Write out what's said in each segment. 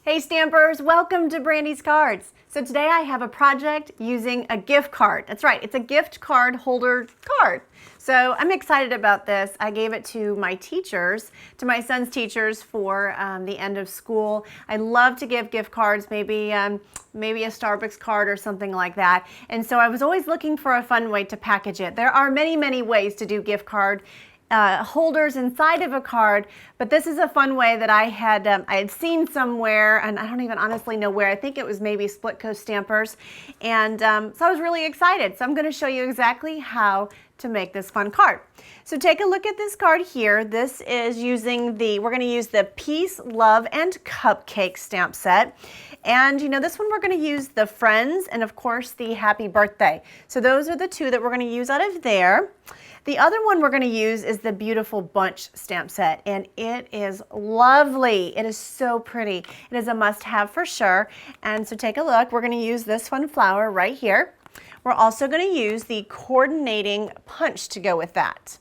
Hey Stampers, welcome to Brandy's Cards. So today I have a project using a gift card. That's right, it's a gift card holder card. So I'm excited about this. I gave it to my teachers, to my son's teachers for the end of school. I love to give gift cards, maybe a Starbucks card or something like that. And so I was always looking for a fun way to package it. There are many ways to do gift card holders inside of a card, but this is a fun way that I had seen somewhere, and I don't even honestly know where. I think it was maybe Split Coast Stampers, and so I was really excited. So I'm going to show you exactly how to make this fun card. So take a look at this card here. This is using we're going to use the Peace, Love, and Cupcake stamp set. And you know, this one we're going to use the Friends and of course the Happy Birthday. So those are the two that we're going to use out of there. The other one we're going to use is the Beautiful Bunch stamp set, and it is lovely. It is so pretty. It is a must-have for sure. And so take a look. We're going to use this fun flower right here. We're also going to use the coordinating punch to go with that.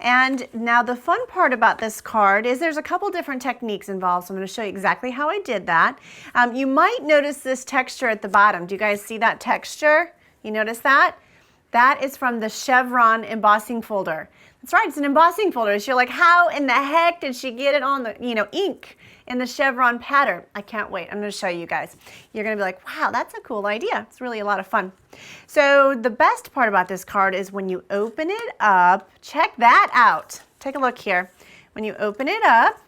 And now the fun part about this card is there's a couple different techniques involved, so I'm going to show you exactly how I did that. You might notice this texture at the bottom. Do you guys see that texture? You notice that? That is from the chevron embossing folder. That's right, it's an embossing folder. So you're like, how in the heck did she get it on the, ink in the chevron pattern? I can't wait. I'm going to show you guys. You're going to be like, wow, that's a cool idea. It's really a lot of fun. So the best part about this card is when you open it up, check that out. Take a look here. When you open it up,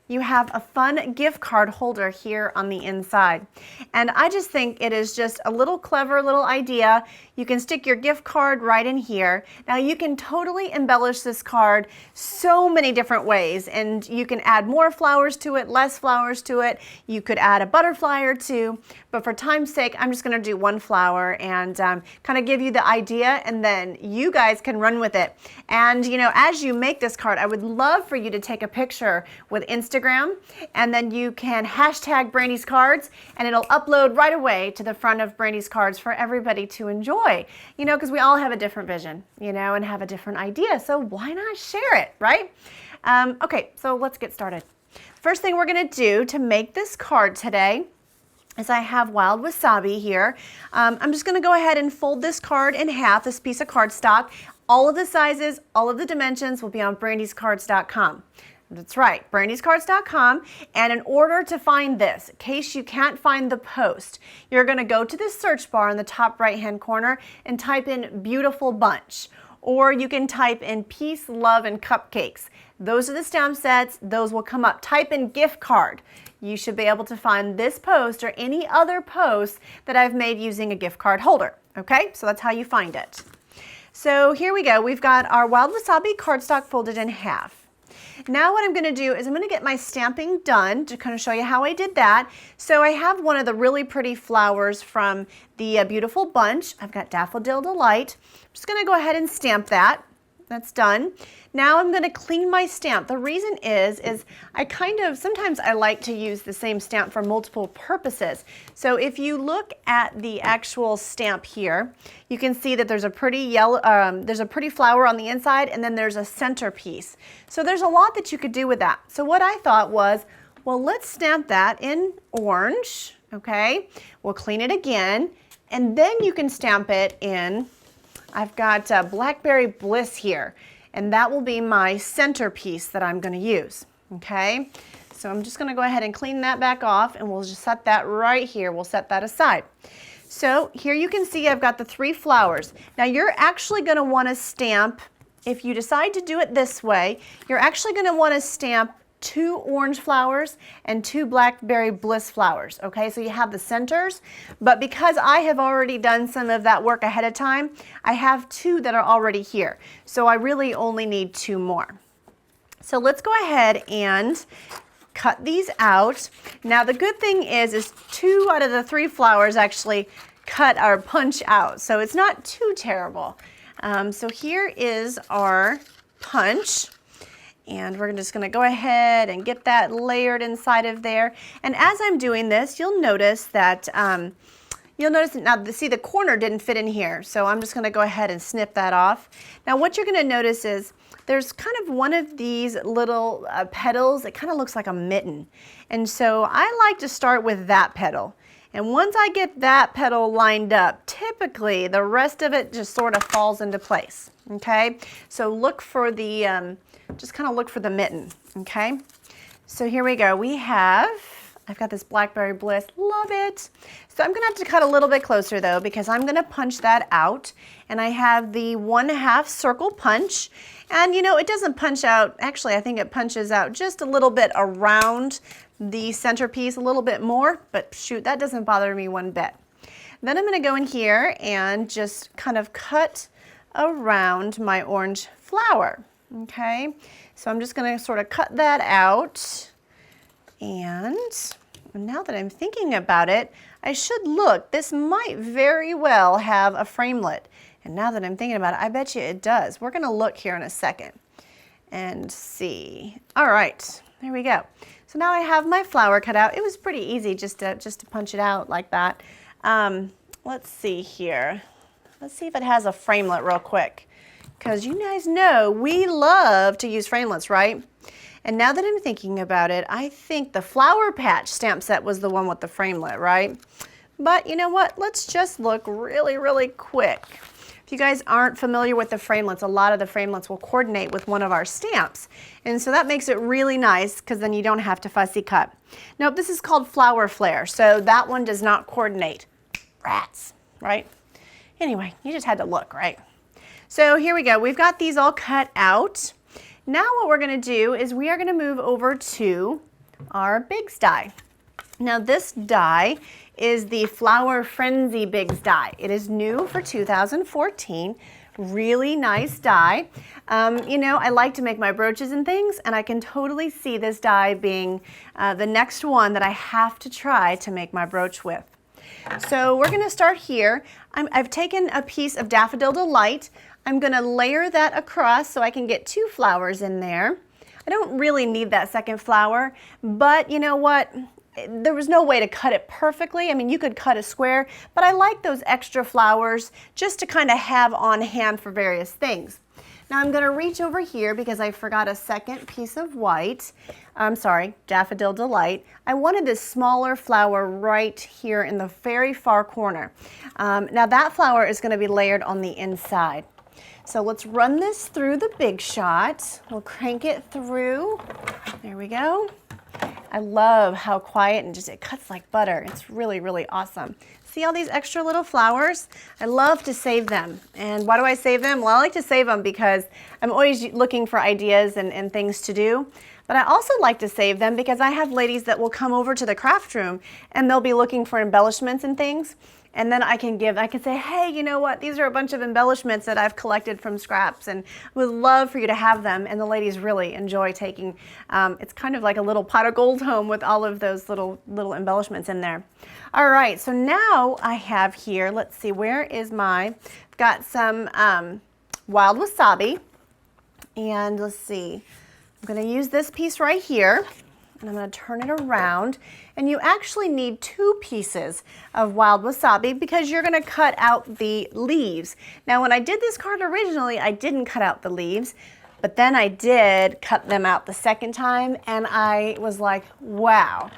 you have a fun gift card holder here on the inside. And I just think it is just a little clever little idea. You can stick your gift card right in here. Now you can totally embellish this card so many different ways, and you can add more flowers to it, less flowers to it. You could add a butterfly or two, but for time's sake, I'm just gonna do one flower and kind of give you the idea, and then you guys can run with it. And you know, as you make this card, I would love for you to take a picture with Instagram, and then you can hashtag Brandy's Cards, and it'll upload right away to the front of Brandy's Cards for everybody to enjoy. You know, because we all have a different vision, you know, and have a different idea. So why not share it, right? Okay, so let's get started. First thing we're going to do to make this card today is I have wild wasabi here. I'm just going to go ahead and fold this card in half, this piece of cardstock. All of the sizes, all of the dimensions will be on brandyscards.com. That's right, brandyscards.com. And in order to find this, in case you can't find the post, you're going to go to the search bar in the top right-hand corner and type in Beautiful Bunch. Or you can type in Peace, Love, and Cupcakes. Those are the stamp sets. Those will come up. Type in gift card. You should be able to find this post or any other post that I've made using a gift card holder. Okay, so that's how you find it. So here we go. We've got our wild wasabi cardstock folded in half. Now what I'm going to do is I'm going to get my stamping done to kind of show you how I did that. So I have one of the really pretty flowers from the Beautiful Bunch. I've got Daffodil Delight. I'm just going to go ahead and stamp that. That's done. Now I'm going to clean my stamp. The reason is sometimes I like to use the same stamp for multiple purposes. So if you look at the actual stamp here, you can see that there's a pretty yellow, there's a pretty flower on the inside, and then there's a centerpiece. So there's a lot that you could do with that. So what I thought was, well, let's stamp that in orange, okay? We'll clean it again, and then you can stamp it in, I've got Blackberry Bliss here, and that will be my centerpiece that I'm going to use, okay? So I'm just going to go ahead and clean that back off, and we'll just set that right here. We'll set that aside. So here you can see I've got the 3 flowers. Now you're actually going to want to stamp, if you decide to do it this way, you're actually going to want to stamp 2 orange flowers and 2 Blackberry Bliss flowers, okay? So you have the centers, but because I have already done some of that work ahead of time, I have 2 that are already here. So I really only need 2 more. So let's go ahead and cut these out. Now the good thing is 2 out of the 3 flowers actually cut or punch out, so it's not too terrible. So here is our punch. And we're just going to go ahead and get that layered inside of there. And as I'm doing this, you'll notice that, now see the corner didn't fit in here. So I'm just going to go ahead and snip that off. Now what you're going to notice is there's kind of one of these little petals that kind of looks like a mitten. And so I like to start with that petal. And once I get that petal lined up, typically the rest of it just sort of falls into place, okay? So look for the, just kind of look for the mitten, okay? So here we go. I've got this Blackberry Bliss, love it. So I'm gonna have to cut a little bit closer though, because I'm gonna punch that out. And I have the 1/2 circle punch. And you know, it doesn't punch out, actually I think it punches out just a little bit around the centerpiece, a little bit more, but shoot, that doesn't bother me one bit. Then I'm gonna go in here and just kind of cut around my orange flower, okay? So I'm just gonna sort of cut that out. And now that I'm thinking about it, I should look, this might very well have a framelit. And now that I'm thinking about it, I bet you it does. We're gonna look here in a second and see. All right, there we go. So now I have my flower cut out. It was pretty easy just to punch it out like that. Let's see here. Let's see if it has a framelit real quick. Because you guys know we love to use framelits, right? And now that I'm thinking about it, I think the Flower Patch stamp set was the one with the framelit, right? But you know what? Let's just look really, really quick. If you guys aren't familiar with the framelits, a lot of the framelits will coordinate with one of our stamps. And so that makes it really nice because then you don't have to fussy cut. Nope, this is called Flower Flare, so that one does not coordinate. Rats, right? Anyway, you just had to look, right? So here we go. We've got these all cut out. Now what we're going to do is we are going to move over to our Bigs die. Now this die is the Flower Frenzy Bigs die. It is new for 2014. Really nice die. You know, I like to make my brooches and things, and I can totally see this die being the next one that I have to try to make my brooch with. So we're going to start here. I've taken a piece of Daffodil Delight. I'm going to layer that across so I can get 2 flowers in there. I don't really need that second flower, but you know what? There was no way to cut it perfectly. I mean, you could cut a square, but I like those extra flowers just to kind of have on hand for various things. Now I'm going to reach over here because I forgot a second piece of white. I'm sorry, Daffodil Delight. I wanted this smaller flower right here in the very far corner. Now that flower is going to be layered on the inside. So let's run this through the Big Shot. We'll crank it through. There we go. I love how quiet and just it cuts like butter. It's really, really awesome. See all these extra little flowers? I love to save them. And why do I save them? Well, I like to save them because I'm always looking for ideas and things to do. But I also like to save them because I have ladies that will come over to the craft room and they'll be looking for embellishments and things. And then I can say, hey, you know what? These are a bunch of embellishments that I've collected from scraps and would love for you to have them. And the ladies really enjoy taking, it's kind of like a little pot of gold home with all of those little embellishments in there. All right, so now I have here, let's see, where is I've got some wild wasabi. And let's see, I'm gonna use this piece right here. And I'm going to turn it around, and you actually need 2 pieces of wild wasabi because you're going to cut out the leaves. Now when I did this card originally, I didn't cut out the leaves, but then I did cut them out the second time, and I was like, wow.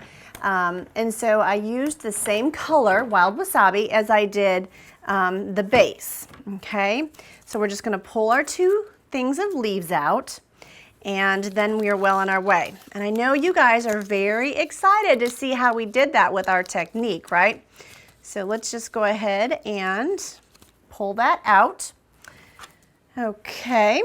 And so I used the same color, wild wasabi, as I did the base, okay? So we're just going to pull our 2 things of leaves out. And then we are well on our way. And I know you guys are very excited to see how we did that with our technique, right? So let's just go ahead and pull that out. Okay,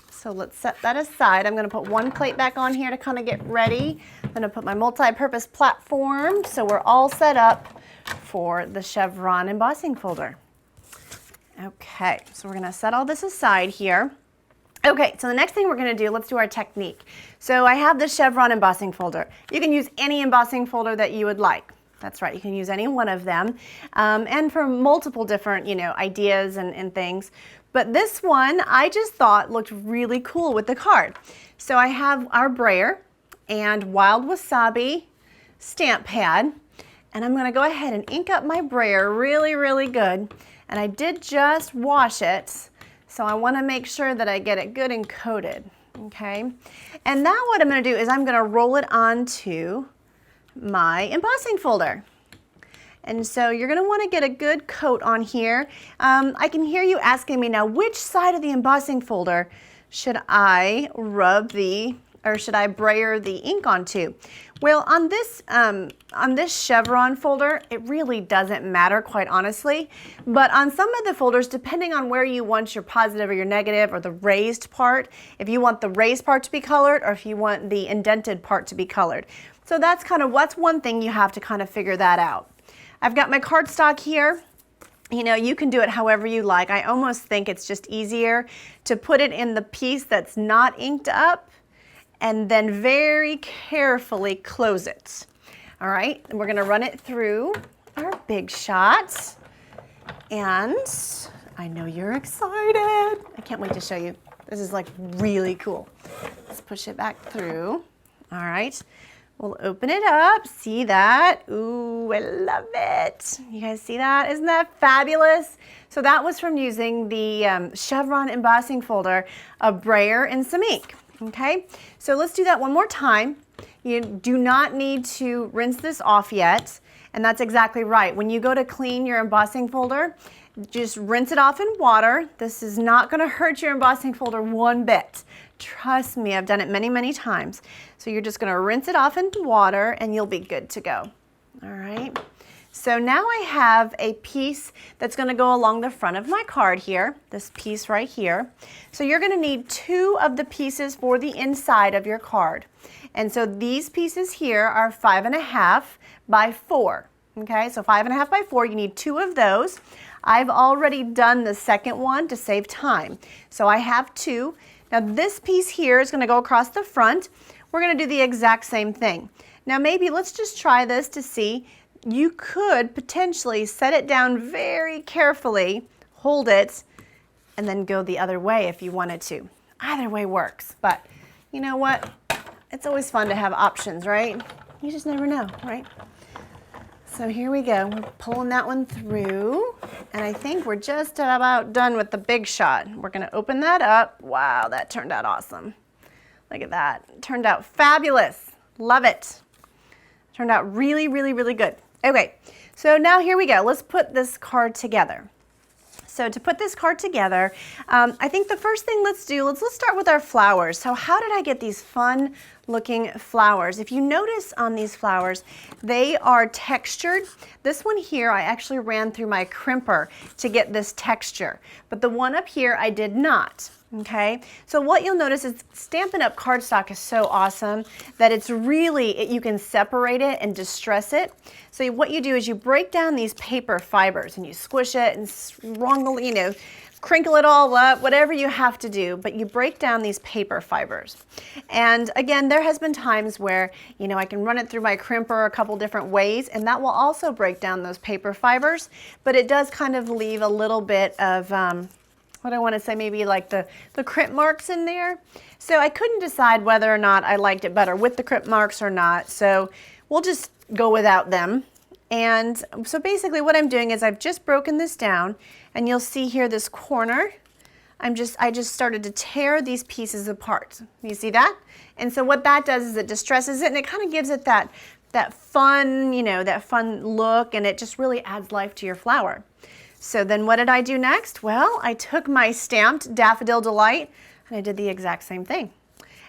so let's set that aside. I'm gonna put one plate back on here to kind of get ready. I'm gonna put my multi-purpose platform so we're all set up for the chevron embossing folder. Okay, so we're gonna set all this aside here. Okay, so the next thing we're going to do, let's do our technique. So I have the chevron embossing folder. You can use any embossing folder that you would like. That's right, you can use any one of them. And for multiple different, ideas and things. But this one, I just thought looked really cool with the card. So I have our brayer and wild wasabi stamp pad. And I'm going to go ahead and ink up my brayer really, really good. And I did just wash it. So I want to make sure that I get it good and coated, okay? And now what I'm going to do is I'm going to roll it onto my embossing folder. And so you're going to want to get a good coat on here. I can hear you asking me now, which side of the embossing folder should I rub or should I brayer the ink onto? Well, on this chevron folder, it really doesn't matter, quite honestly. But on some of the folders, depending on where you want your positive or your negative or the raised part, if you want the raised part to be colored or if you want the indented part to be colored. So that's one thing you have to kind of figure that out. I've got my cardstock here. You know, you can do it however you like. I almost think it's just easier to put it in the piece that's not inked up and then very carefully close it. All right, and we're gonna run it through our Big Shot. And I know you're excited. I can't wait to show you. This is like really cool. Let's push it back through. All right. We'll open it up, see that? Ooh, I love it. You guys see that? Isn't that fabulous? So that was from using the chevron embossing folder, a brayer, and some ink, okay? So let's do that one more time. You do not need to rinse this off yet, and that's exactly right. When you go to clean your embossing folder, just rinse it off in water. This is not gonna hurt your embossing folder one bit. Trust me, I've done it many, many times. So you're just gonna rinse it off in water and you'll be good to go. All right. So now I have a piece that's gonna go along the front of my card here, this piece right here. So you're gonna need 2 of the pieces for the inside of your card. And so these pieces here are 5.5 by 4. Okay, so 5.5 by 4, you need 2 of those. I've already done the second one to save time. So I have 2. Now this piece here is going to go across the front. We're going to do the exact same thing. Now maybe let's just try this to see. You could potentially set it down very carefully, hold it, and then go the other way if you wanted to. Either way works, but you know what? It's always fun to have options, right? You just never know, right? So here we go. We're pulling that one through, and I think we're just about done with the Big Shot. We're gonna open that up. Wow, that turned out awesome. Look at that. It turned out fabulous. Love it. Turned out really, really, really good. Okay, so now here we go. Let's put this card together. So to put this card together, I think the first thing let's start with our flowers. So how did I get these fun looking flowers? If you notice on these flowers, they are textured. This one here, I actually ran through my crimper to get this texture, but the one up here, I did not. Okay, so what you'll notice is Stampin' Up! Cardstock is so awesome that it's really, you can separate it and distress it. So what you do is you break down these paper fibers and you squish it and wrongly, you know, crinkle it all up, whatever you have to do, but you break down these paper fibers. And again, there has been times where, you know, I can run it through my crimper a couple different ways, and that will also break down those paper fibers, but it does kind of leave a little bit of, what I want to say, maybe like the crimp marks in there. So I couldn't decide whether or not I liked it better with the crimp marks or not. So we'll just go without them. And so basically what I'm doing is I've just broken this down, and you'll see here this corner. I just started to tear these pieces apart. You see that? And so what that does is it distresses it, and it kind of gives it that fun, you know, that fun look, and it just really adds life to your flower. So then what did I do next? Well, I took my stamped Daffodil Delight and I did the exact same thing.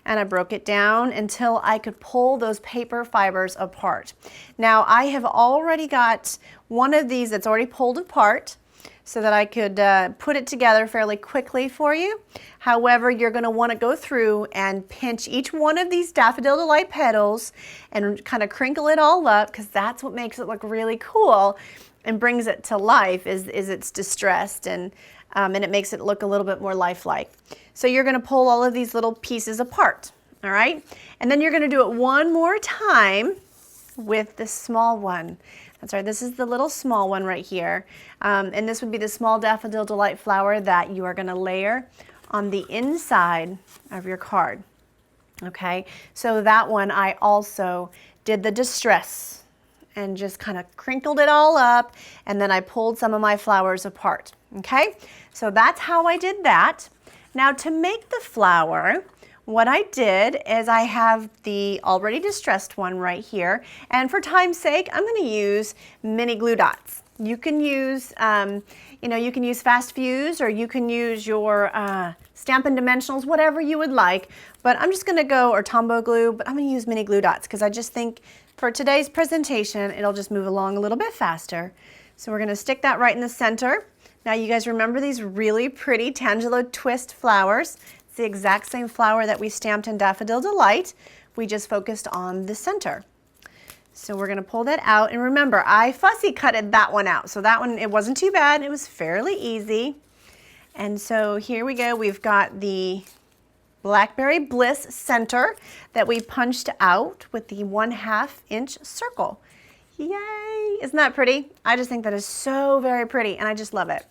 And I broke it down until I could pull those paper fibers apart. Now I have already got one of these that's already pulled apart so that I could put it together fairly quickly for you. However, you're going to want to go through and pinch each one of these Daffodil Delight petals and kind of crinkle it all up, because that's what makes it look really cool and brings it to life, is it's distressed, and it makes it look a little bit more lifelike. So you're going to pull all of these little pieces apart, all right? And then you're going to do it one more time with the small one. That's right, this is the little small one right here. And this would be the small Daffodil Delight flower that you are going to layer on the inside of your card. Okay, so that one I also did the distress and just kind of crinkled it all up, and then I pulled some of my flowers apart. Okay, so that's how I did that. Now to make the flower, what I did is I have the already distressed one right here, and for time's sake, I'm going to use mini glue dots. You can use, you can use Fast Fuse, or you can use your Stampin' Dimensionals, whatever you would like. But I'm just going to go, or Tombow glue, but I'm going to use mini glue dots because I just think for today's presentation, it'll just move along a little bit faster. So we're going to stick that right in the center. Now you guys remember these really pretty Tangelo twist flowers. It's the exact same flower that we stamped in Daffodil Delight. We just focused on the center. So we're going to pull that out, and remember, I fussy cutted that one out. So that one, it wasn't too bad. It was fairly easy. And so here we go. We've got the Blackberry Bliss center that we punched out with the 1/2 inch circle. Yay! Isn't that pretty? I just think that is so very pretty, and I just love it.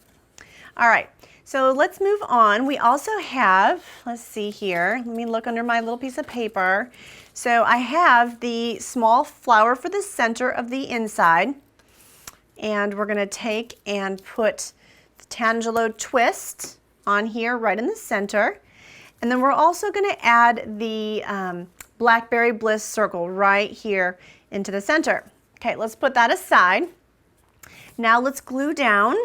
All right, so let's move on. We also have, let's see here, let me look under my little piece of paper. So I have the small flower for the center of the inside, and we're going to take and put the Tangelo twist on here right in the center. And then we're also going to add the Blackberry Bliss circle right here into the center. Okay, let's put that aside. Now let's glue down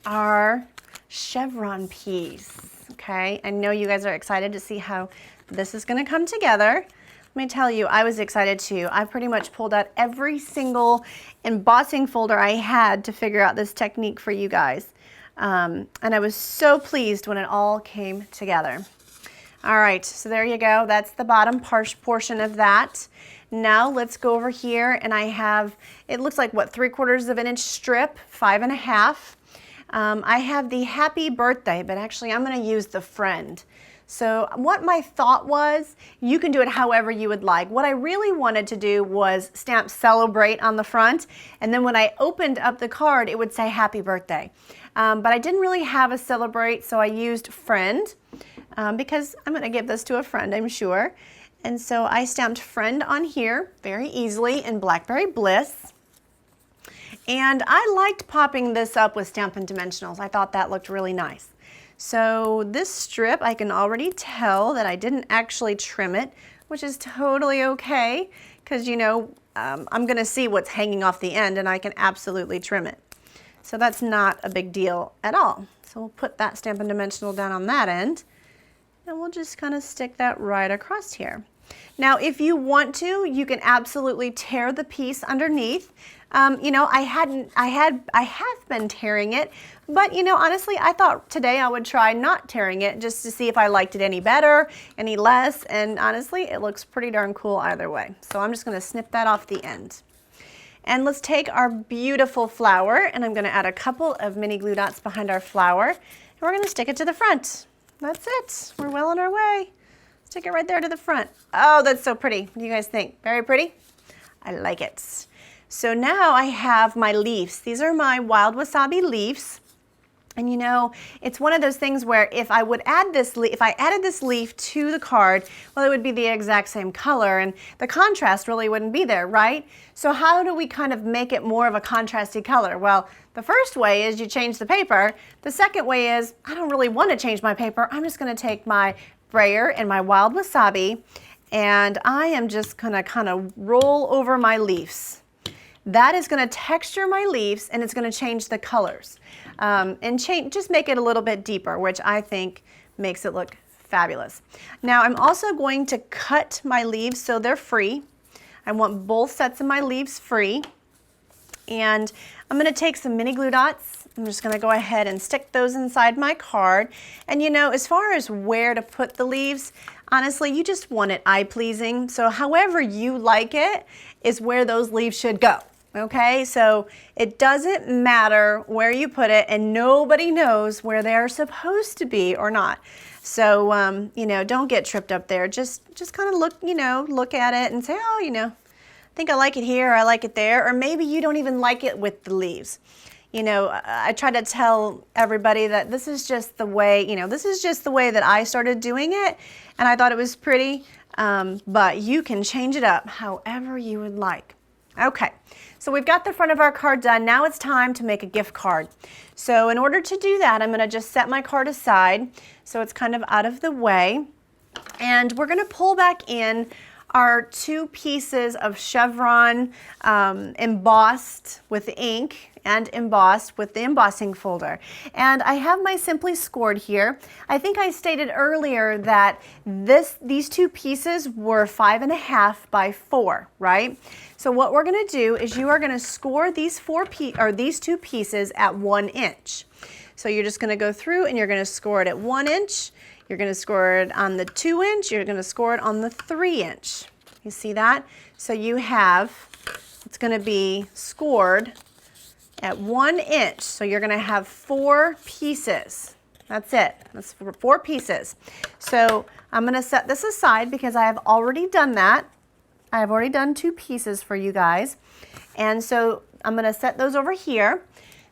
our chevron piece. Okay, I know you guys are excited to see how this is going to come together. Let me tell you, I was excited too. I pretty much pulled out every single embossing folder I had to figure out this technique for you guys. And I was so pleased when it all came together. All right, so there you go. That's the bottom portion of that. Now let's go over here, and I have, it looks like what, 3/4 of an inch strip, 5 1/2. I have the happy birthday, but actually I'm going to use the friend. So what my thought was, you can do it however you would like. What I really wanted to do was stamp celebrate on the front, and then when I opened up the card, it would say happy birthday. But I didn't really have a celebrate, so I used friend because I'm going to give this to a friend, I'm sure. And so I stamped friend on here very easily in Blackberry Bliss. And I liked popping this up with Stampin' Dimensionals. I thought that looked really nice. So this strip, I can already tell that I didn't actually trim it, which is totally okay, because I'm going to see what's hanging off the end, and I can absolutely trim it. So that's not a big deal at all. So we'll put that Stampin' Dimensional down on that end, and we'll just kind of stick that right across here. Now, if you want to, you can absolutely tear the piece underneath. I have been tearing it, but honestly, I thought today I would try not tearing it just to see if I liked it any better, any less, and honestly, it looks pretty darn cool either way. So I'm just going to snip that off the end. And let's take our beautiful flower, and I'm going to add a couple of mini glue dots behind our flower, and we're going to stick it to the front. That's it. We're well on our way. Stick it right there to the front. Oh, that's so pretty. What do you guys think? Very pretty? I like it. So now I have my leaves. These are my wild wasabi leaves. And it's one of those things where if I would add this leaf, if I added this leaf to the card, well, it would be the exact same color, and the contrast really wouldn't be there, right? So how do we kind of make it more of a contrasty color? Well, the first way is you change the paper. The second way is I don't really want to change my paper. I'm just going to take my brayer and my wild wasabi, and I am just going to kind of roll over my leaves. That is going to texture my leaves, and it's going to change the colors and just make it a little bit deeper, which I think makes it look fabulous. Now I'm also going to cut my leaves so they're free. I want both sets of my leaves free, and I'm going to take some mini glue dots. I'm just going to go ahead and stick those inside my card. And as far as where to put the leaves, honestly, you just want it eye-pleasing. So however you like it is where those leaves should go. Okay, so it doesn't matter where you put it, and nobody knows where they're supposed to be or not. So, don't get tripped up there. Just kind of look at it and say, oh, I think I like it here, I like it there, or maybe you don't even like it with the leaves. I try to tell everybody that this is just the way, that I started doing it, and I thought it was pretty, but you can change it up however you would like. Okay, so we've got the front of our card done. Now it's time to make a gift card. So in order to do that, I'm going to just set my card aside so it's kind of out of the way. And we're going to pull back in our 2 pieces of chevron embossed with ink and embossed with the embossing folder. And I have my Simply Scored here. I think I stated earlier that these 2 pieces were 5.5 by 4, right? So what we're going to do is you are going to score these 2 pieces at 1 inch. So you're just going to go through and you're going to score it at 1 inch. You're going to score it on the 2 inch. You're going to score it on the 3 inch. You see that? So you have, it's going to be scored at 1 inch. So you're going to have 4 pieces. That's it. That's 4 pieces. So I'm going to set this aside because I have already done that. I have already done 2 pieces for you guys. And so I'm going to set those over here.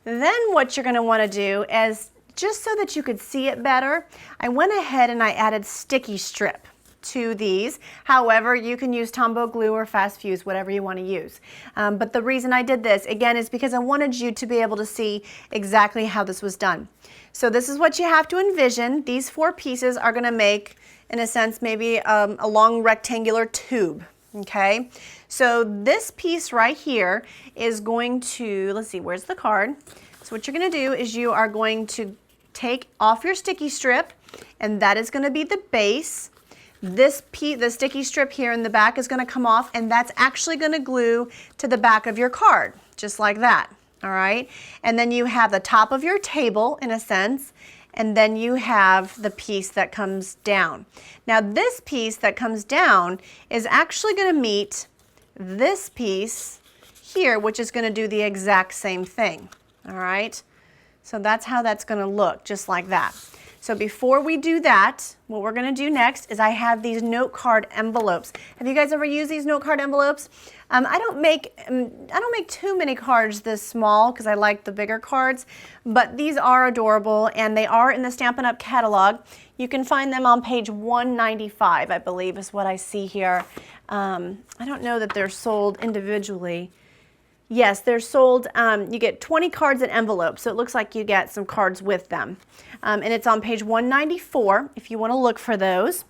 Then what you're going to want to do is, just so that you could see it better, I went ahead and I added sticky strip to these. However, you can use Tombow glue or fast fuse, whatever you want to use. But the reason I did this, again, is because I wanted you to be able to see exactly how this was done. So this is what you have to envision. These 4 pieces are going to make, in a sense, maybe a long rectangular tube. Okay, so this piece right here is going to, let's see, where's the card? So what you're going to do is you are going to take off your sticky strip, and that is going to be the base. This piece, the sticky strip here in the back, is going to come off, and that's actually going to glue to the back of your card, just like that. All right, and then you have the top of your table, in a sense, and then you have the piece that comes down. Now this piece that comes down is actually going to meet this piece here, which is going to do the exact same thing. All right, so that's how that's going to look, just like that. So before we do that, what we're going to do next is I have these note card envelopes. Have you guys ever used these note card envelopes? I don't make too many cards this small because I like the bigger cards, but these are adorable and they are in the Stampin' Up! Catalog. You can find them on page 195, I believe, is what I see here. I don't know that they're sold individually. Yes, they're sold, you get 20 cards in envelopes, so it looks like you get some cards with them. And it's on page 194 if you want to look for those.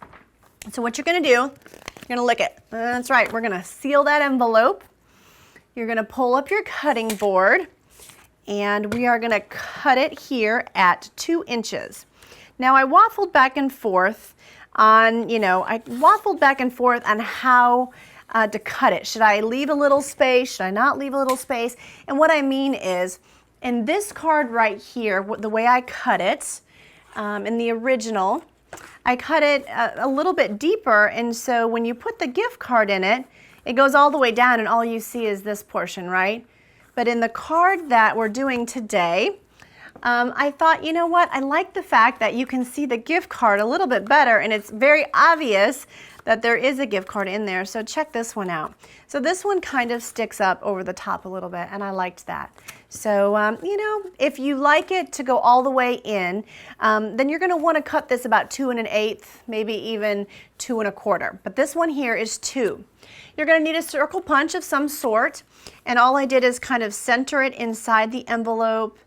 So what you're going to do, you're going to lick it. That's right, we're going to seal that envelope. You're going to pull up your cutting board, and we are going to cut it here at 2 inches. Now I waffled back and forth on, how to cut it. Should I leave a little space? Should I not leave a little space? And what I mean is, in this card right here, the way I cut it, in the original, I cut it a little bit deeper, and so when you put the gift card in it, it goes all the way down and all you see is this portion, right? But in the card that we're doing today, I thought, you know what, I like the fact that you can see the gift card a little bit better, and it's very obvious that there is a gift card in there. So check this one out. So this one kind of sticks up over the top a little bit, and I liked that. So, if you like it to go all the way in, then you're going to want to cut this about 2 1/8, maybe even 2 1/4. But this one here is 2. You're going to need a circle punch of some sort, and all I did is kind of center it inside the envelope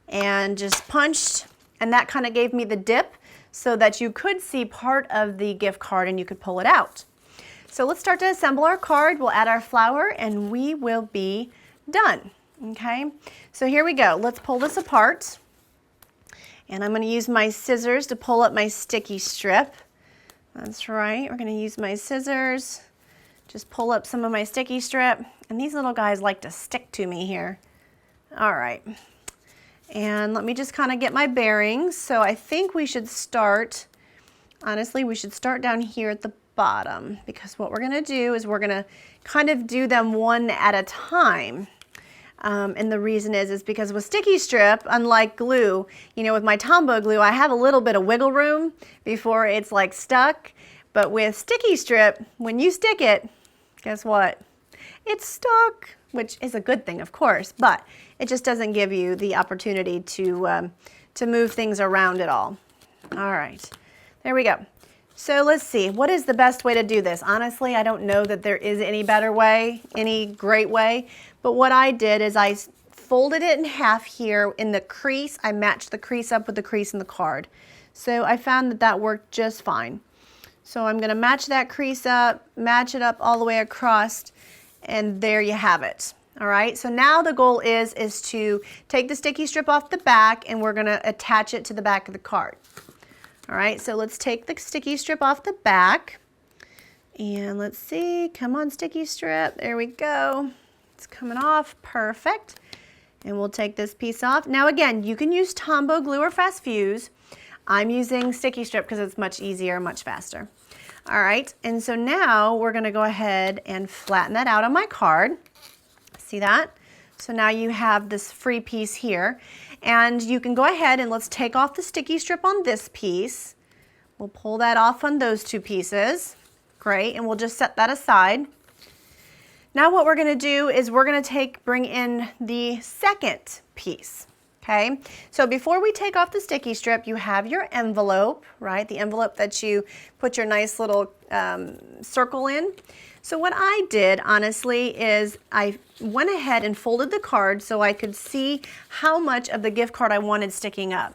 and just punched, and that kind of gave me the dip so that you could see part of the gift card and you could pull it out. So let's start to assemble our card. We'll add our flower and we will be done. Okay, so here we go. Let's pull this apart. And I'm going to use my scissors to pull up my sticky strip. That's right, we're going to use my scissors. Just pull up some of my sticky strip. And these little guys like to stick to me here. All right. And let me just kind of get my bearings. So I think we should start, honestly, we should start down here at the bottom, because what we're going to do is we're going to kind of do them one at a time. And the reason is because with sticky strip, unlike glue, with my Tombow glue, I have a little bit of wiggle room before it's like stuck. But with sticky strip, when you stick it, guess what? It's stuck, which is a good thing, of course, but it just doesn't give you the opportunity to move things around at all. All right, there we go. So let's see, what is the best way to do this? Honestly, I don't know that there is any better way, any great way, but what I did is I folded it in half here in the crease. I matched the crease up with the crease in the card. So I found that that worked just fine. So I'm gonna match that crease up, match it up all the way across, and there you have it. All right, so now the goal is to take the sticky strip off the back and we're gonna attach it to the back of the card. All right, so let's take the sticky strip off the back and let's see, come on sticky strip, there we go. It's coming off, perfect. And we'll take this piece off. Now again, you can use Tombow glue or fast fuse. I'm using sticky strip because it's much easier, much faster. All right, and so now we're gonna go ahead and flatten that out on my card. See that? So now you have this free piece here. And you can go ahead and let's take off the sticky strip on this piece. We'll pull that off on those two pieces. Great, and we'll just set that aside. Now what we're gonna do is we're gonna bring in the second piece, okay? So before we take off the sticky strip, you have your envelope, right? The envelope that you put your nice little circle in. So what I did, honestly, is I went ahead and folded the card so I could see how much of the gift card I wanted sticking up.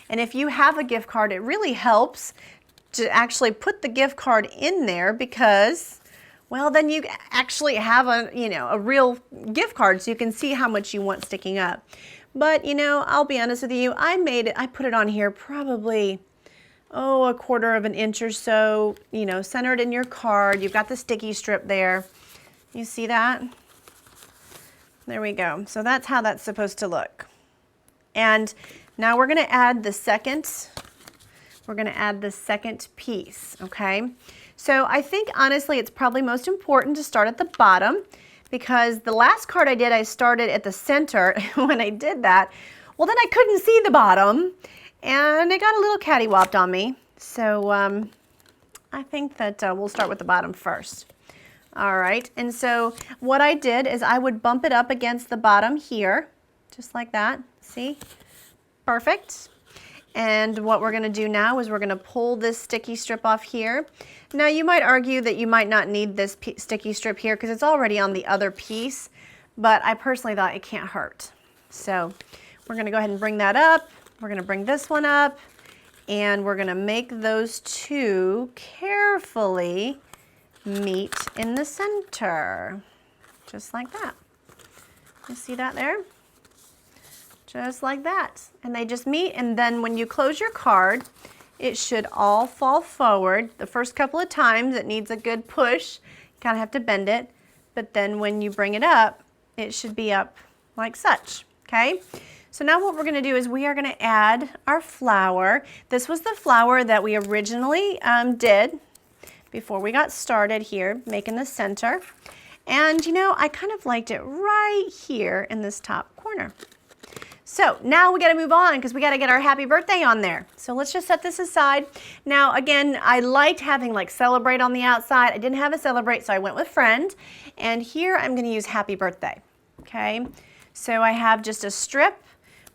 And if you have a gift card, it really helps to actually put the gift card in there because, well, then you actually have a real gift card so you can see how much you want sticking up. But, I'll be honest with you, I put it on here probably, a quarter of an inch or so, centered in your card. You've got the sticky strip there. You see that? There we go. So that's how that's supposed to look. And now we're gonna add the second piece, okay? So I think honestly it's probably most important to start at the bottom because the last card I did, I started at the center. When I did that, well then I couldn't see the bottom and it got a little cattywamped on me. So I think that we'll start with the bottom first. All right, and so what I did is I would bump it up against the bottom here, just like that, see? Perfect. And what we're gonna do now is we're gonna pull this sticky strip off here. Now you might argue that you might not need this sticky strip here because it's already on the other piece, but I personally thought it can't hurt. So we're gonna go ahead and bring that up. We're gonna bring this one up and we're gonna make those two carefully meet in the center, just like that. You see that there? Just like that. And they just meet, and then when you close your card, it should all fall forward. The first couple of times it needs a good push. You kind of have to bend it, but then when you bring it up, it should be up like such, okay? So now what we're gonna do is we are gonna add our flower. This was the flower that we originally did before we got started here, making the center. And I kind of liked it right here in this top corner. So now we gotta move on because we gotta get our happy birthday on there. So let's just set this aside. Now again, I liked having like celebrate on the outside. I didn't have a celebrate, so I went with friend. And here I'm gonna use happy birthday, okay? So I have just a strip.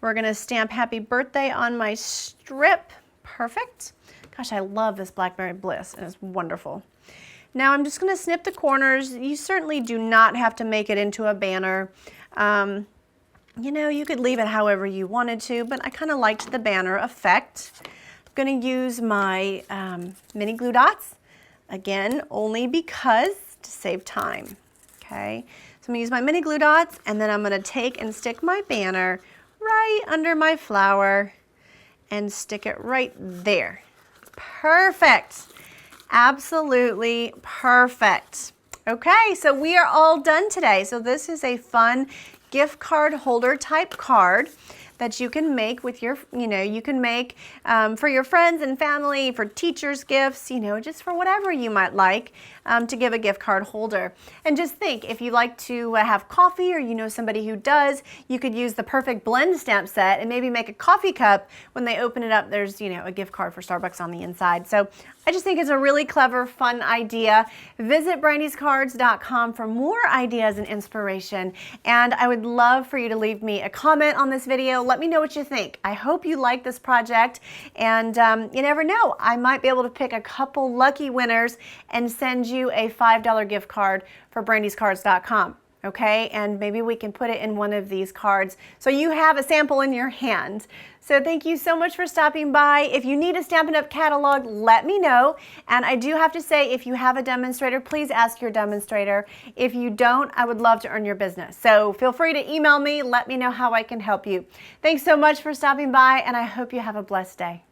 We're gonna stamp happy birthday on my strip. Perfect. Gosh, I love this Blackberry Bliss, and it's wonderful. Now I'm just gonna snip the corners. You certainly do not have to make it into a banner. You could leave it however you wanted to, but I kind of liked the banner effect. I'm gonna use my mini glue dots, again, only because to save time, okay? So I'm gonna use my mini glue dots, and then I'm gonna take and stick my banner right under my flower and stick it right there. Perfect. Absolutely perfect. Okay, so we are all done today. So this is a fun gift card holder type card that you can make with your, you can make for your friends and family, for teachers' gifts, just for whatever you might like to give a gift card holder. And just think, if you like to have coffee or somebody who does, you could use the perfect blend stamp set and maybe make a coffee cup. When they open it up, there's, a gift card for Starbucks on the inside. So I just think it's a really clever, fun idea. Visit brandyscards.com for more ideas and inspiration. And I would love for you to leave me a comment on this video. let me know what you think. I hope you like this project, and you never know, I might be able to pick a couple lucky winners and send you a $5 gift card for brandyscards.com. Okay, and maybe we can put it in one of these cards so you have a sample in your hand. So thank you so much for stopping by. If you need a Stampin' Up! Catalog, let me know. And I do have to say, if you have a demonstrator, please ask your demonstrator. If you don't, I would love to earn your business. So feel free to email me, let me know how I can help you. Thanks so much for stopping by, and I hope you have a blessed day.